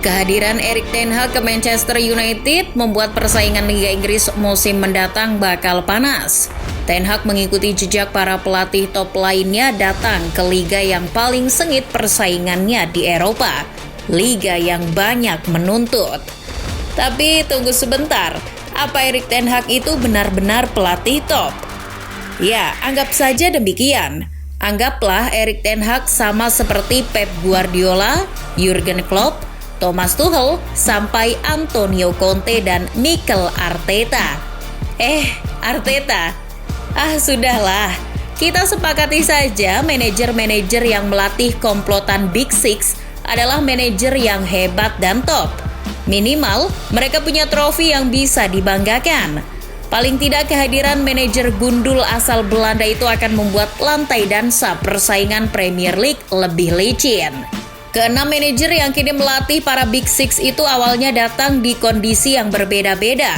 Kehadiran Erik ten Hag ke Manchester United membuat persaingan Liga Inggris musim mendatang bakal panas. Ten Hag mengikuti jejak para pelatih top lainnya datang ke liga yang paling sengit persaingannya di Eropa, liga yang banyak menuntut. Tapi tunggu sebentar, apa Erik ten Hag itu benar-benar pelatih top? Ya, anggap saja demikian. Anggaplah Erik ten Hag sama seperti Pep Guardiola, Jurgen Klopp, Thomas Tuchel, sampai Antonio Conte dan Mikel Arteta. Arteta? Sudahlah. Kita sepakati saja manajer-manajer yang melatih komplotan Big Six adalah manajer yang hebat dan top. Minimal, mereka punya trofi yang bisa dibanggakan. Paling tidak kehadiran manajer gundul asal Belanda itu akan membuat lantai dansa persaingan Premier League lebih licin. Keenam manajer yang kini melatih para Big Six itu awalnya datang di kondisi yang berbeda-beda.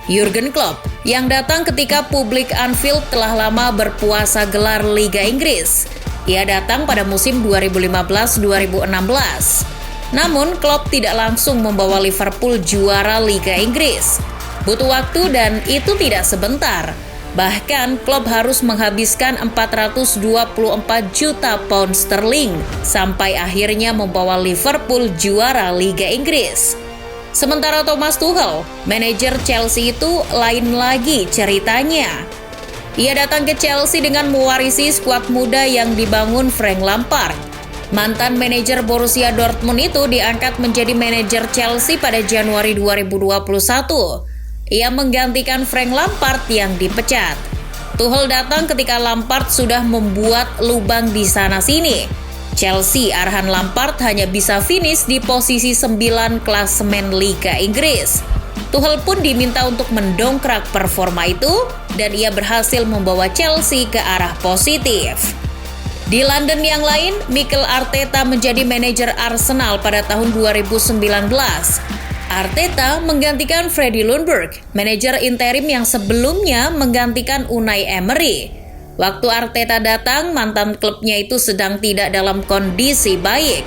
Jurgen Klopp yang datang ketika publik Anfield telah lama berpuasa gelar Liga Inggris. Ia datang pada musim 2015-2016. Namun Klopp tidak langsung membawa Liverpool juara Liga Inggris. Butuh waktu dan itu tidak sebentar. Bahkan Klopp harus menghabiskan 424 juta pound sterling sampai akhirnya membawa Liverpool juara Liga Inggris. Sementara Thomas Tuchel, manajer Chelsea itu lain lagi ceritanya. Ia datang ke Chelsea dengan mewarisi skuad muda yang dibangun Frank Lampard. Mantan manajer Borussia Dortmund itu diangkat menjadi manajer Chelsea pada Januari 2021. Ia menggantikan Frank Lampard yang dipecat. Tuchel datang ketika Lampard sudah membuat lubang di sana-sini. Chelsea arahan Lampard hanya bisa finish di posisi 9 klasemen Liga Inggris. Tuchel pun diminta untuk mendongkrak performa itu dan ia berhasil membawa Chelsea ke arah positif. Di London yang lain, Mikel Arteta menjadi manajer Arsenal pada tahun 2019. Arteta menggantikan Freddie Ljungberg, manajer interim yang sebelumnya menggantikan Unai Emery. Waktu Arteta datang, mantan klubnya itu sedang tidak dalam kondisi baik.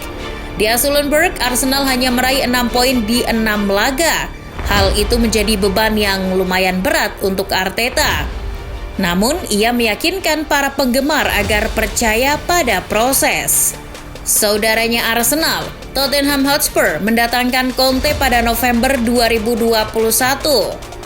Di asuh Ljungberg, Arsenal hanya meraih 6 poin di 6 laga. Hal itu menjadi beban yang lumayan berat untuk Arteta. Namun, ia meyakinkan para penggemar agar percaya pada proses. Saudaranya Arsenal, Tottenham Hotspur mendatangkan Conte pada November 2021.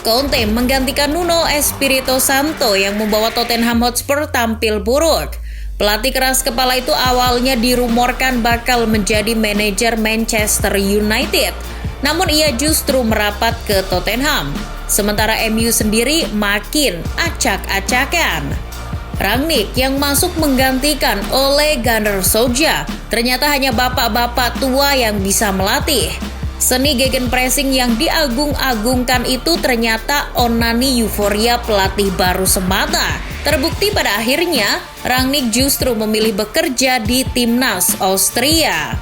Conte menggantikan Nuno Espirito Santo yang membawa Tottenham Hotspur tampil buruk. Pelatih keras kepala itu awalnya dirumorkan bakal menjadi manajer Manchester United. Namun ia justru merapat ke Tottenham. Sementara MU sendiri makin acak-acakan. Rangnick yang masuk menggantikan Ole Gunnar Solskjaer ternyata hanya bapak-bapak tua yang bisa melatih. Seni gegenpressing yang diagung-agungkan itu ternyata onani euforia pelatih baru semata. Terbukti pada akhirnya Rangnick justru memilih bekerja di timnas Austria.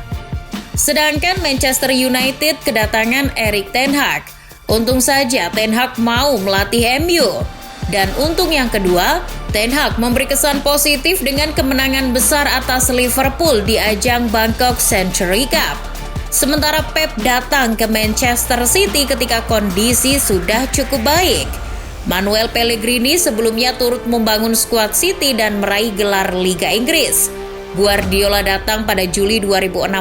Sedangkan Manchester United kedatangan Erik ten Hag. Untung saja Ten Hag mau melatih MU. Dan untung yang kedua, Ten Hag memberi kesan positif dengan kemenangan besar atas Liverpool di ajang Bangkok Century Cup. Sementara Pep datang ke Manchester City ketika kondisi sudah cukup baik. Manuel Pellegrini sebelumnya turut membangun skuad City dan meraih gelar Liga Inggris. Guardiola datang pada Juli 2016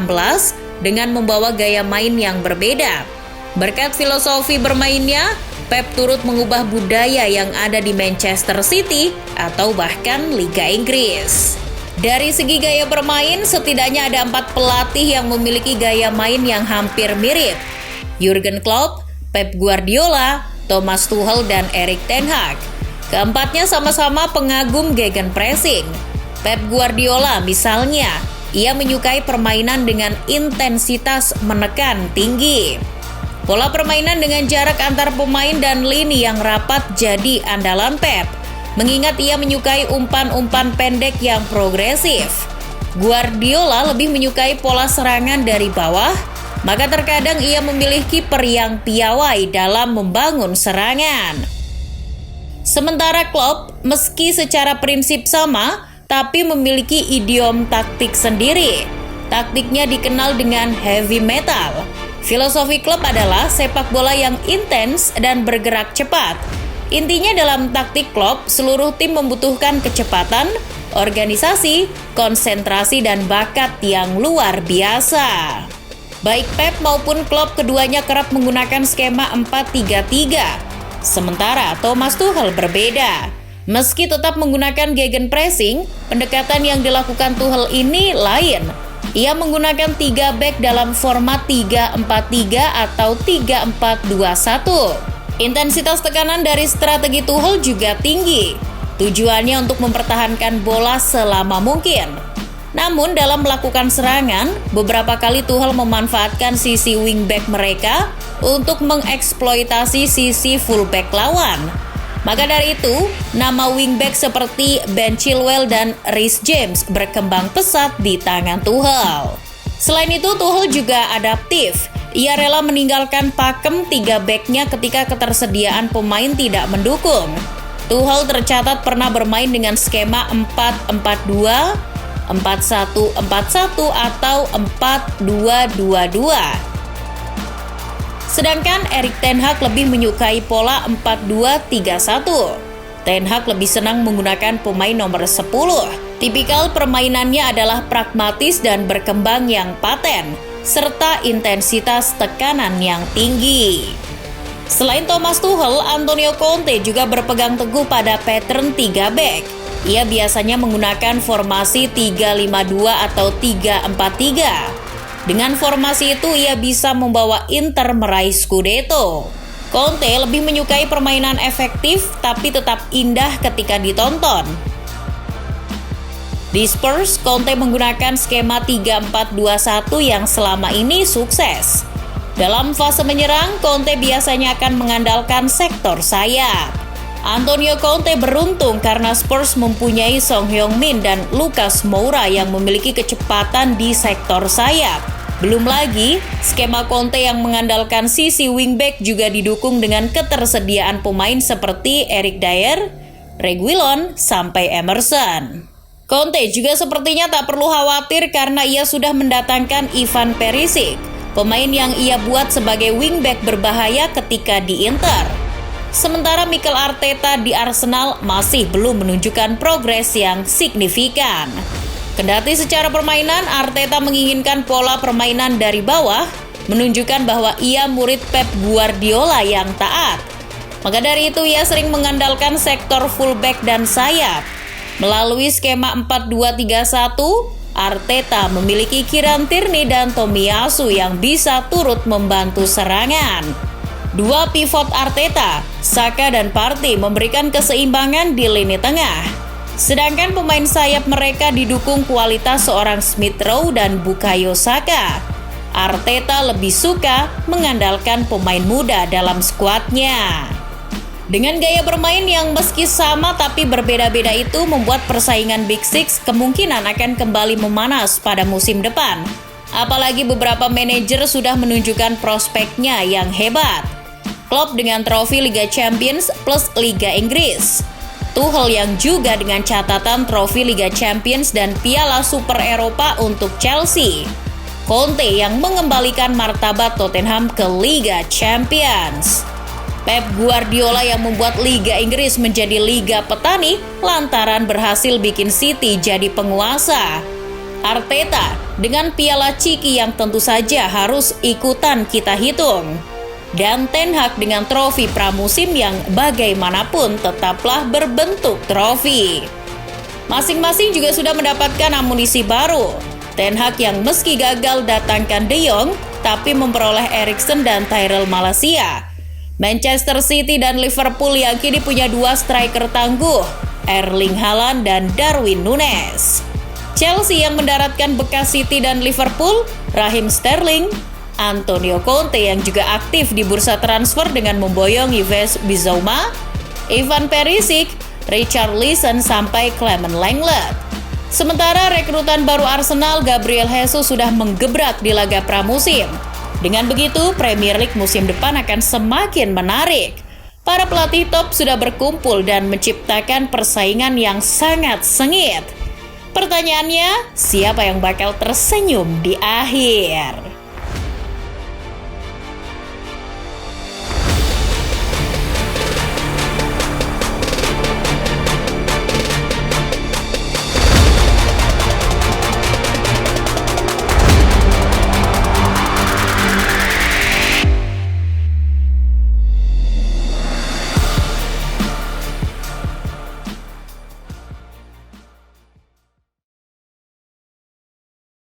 dengan membawa gaya main yang berbeda. Berkat filosofi bermainnya, Pep turut mengubah budaya yang ada di Manchester City atau bahkan Liga Inggris. Dari segi gaya bermain, setidaknya ada 4 pelatih yang memiliki gaya main yang hampir mirip. Jurgen Klopp, Pep Guardiola, Thomas Tuchel, dan Erik ten Hag. Keempatnya sama-sama pengagum gegenpressing. Pep Guardiola misalnya, ia menyukai permainan dengan intensitas menekan tinggi. Pola permainan dengan jarak antar pemain dan lini yang rapat jadi andalan Pep, mengingat ia menyukai umpan-umpan pendek yang progresif. Guardiola lebih menyukai pola serangan dari bawah, maka terkadang ia memilih kiper yang piawai dalam membangun serangan. Sementara Klopp, meski secara prinsip sama, tapi memiliki idiom taktik sendiri. Taktiknya dikenal dengan heavy metal. Filosofi klub adalah sepak bola yang intens dan bergerak cepat. Intinya dalam taktik Klopp, seluruh tim membutuhkan kecepatan, organisasi, konsentrasi, dan bakat yang luar biasa. Baik Pep maupun Klopp keduanya kerap menggunakan skema 4-3-3. Sementara Thomas Tuchel berbeda. Meski tetap menggunakan gegenpressing, pendekatan yang dilakukan Tuchel ini lain. Ia menggunakan 3 bek dalam format 3-4-3 atau 3-4-2-1. Intensitas tekanan dari strategi Tuchel juga tinggi. Tujuannya untuk mempertahankan bola selama mungkin. Namun dalam melakukan serangan, beberapa kali Tuchel memanfaatkan sisi wingback mereka untuk mengeksploitasi sisi fullback lawan. Maka dari itu, nama wingback seperti Ben Chilwell dan Reece James berkembang pesat di tangan Tuchel. Selain itu, Tuchel juga adaptif. Ia rela meninggalkan pakem 3 backnya ketika ketersediaan pemain tidak mendukung. Tuchel tercatat pernah bermain dengan skema 4-4-2, 4-1-4-1 atau 4-2-2-2. Sedangkan Erik ten Hag lebih menyukai pola 4-2-3-1. Ten Hag lebih senang menggunakan pemain nomor 10. Tipikal permainannya adalah pragmatis dan berkembang yang paten, serta intensitas tekanan yang tinggi. Selain Thomas Tuchel, Antonio Conte juga berpegang teguh pada pattern 3 back. Ia biasanya menggunakan formasi 3-5-2 atau 3-4-3. Dengan formasi itu ia bisa membawa Inter meraih Scudetto. Conte lebih menyukai permainan efektif tapi tetap indah ketika ditonton. Di Spurs, Conte menggunakan skema 3-4-2-1 yang selama ini sukses. Dalam fase menyerang, Conte biasanya akan mengandalkan sektor sayap. Antonio Conte beruntung karena Spurs mempunyai Son Heung-min dan Lucas Moura yang memiliki kecepatan di sektor sayap. Belum lagi, skema Conte yang mengandalkan sisi wingback juga didukung dengan ketersediaan pemain seperti Eric Dier, Reguilon, sampai Emerson. Conte juga sepertinya tak perlu khawatir karena ia sudah mendatangkan Ivan Perisic, pemain yang ia buat sebagai wingback berbahaya ketika di Inter. Sementara Mikel Arteta di Arsenal masih belum menunjukkan progres yang signifikan. Kendati secara permainan Arteta menginginkan pola permainan dari bawah, menunjukkan bahwa ia murid Pep Guardiola yang taat. Maka dari itu ia sering mengandalkan sektor fullback dan sayap. Melalui skema 4-2-3-1, Arteta memiliki Kieran Tierney dan Tomiyasu yang bisa turut membantu serangan. Dua pivot Arteta, Saka dan Partey memberikan keseimbangan di lini tengah. Sedangkan pemain sayap mereka didukung kualitas seorang Smith Rowe dan Bukayo Saka. Arteta lebih suka mengandalkan pemain muda dalam skuadnya. Dengan gaya bermain yang meski sama tapi berbeda-beda itu membuat persaingan Big Six kemungkinan akan kembali memanas pada musim depan. Apalagi beberapa manajer sudah menunjukkan prospeknya yang hebat. Klopp dengan trofi Liga Champions plus Liga Inggris. Tuchel yang juga dengan catatan trofi Liga Champions dan Piala Super Eropa untuk Chelsea. Conte yang mengembalikan martabat Tottenham ke Liga Champions. Pep Guardiola yang membuat Liga Inggris menjadi Liga Petani lantaran berhasil bikin City jadi penguasa. Arteta dengan Piala Ciki yang tentu saja harus ikutan kita hitung. Dan Ten Hag dengan trofi pramusim yang bagaimanapun tetaplah berbentuk trofi. Masing-masing juga sudah mendapatkan amunisi baru. Ten Hag yang meski gagal datangkan De Jong, tapi memperoleh Eriksen dan Tyrell Malacia. Manchester City dan Liverpool yang kini punya dua striker tangguh, Erling Haaland dan Darwin Núñez. Chelsea yang mendaratkan bekas City dan Liverpool, Raheem Sterling, Antonio Conte yang juga aktif di bursa transfer dengan memboyong Yves Bissouma, Ivan Perisic, Richarlison sampai Clement Lenglet. Sementara rekrutan baru Arsenal, Gabriel Jesus sudah menggebrak di laga pramusim. Dengan begitu, Premier League musim depan akan semakin menarik. Para pelatih top sudah berkumpul dan menciptakan persaingan yang sangat sengit. Pertanyaannya, siapa yang bakal tersenyum di akhir?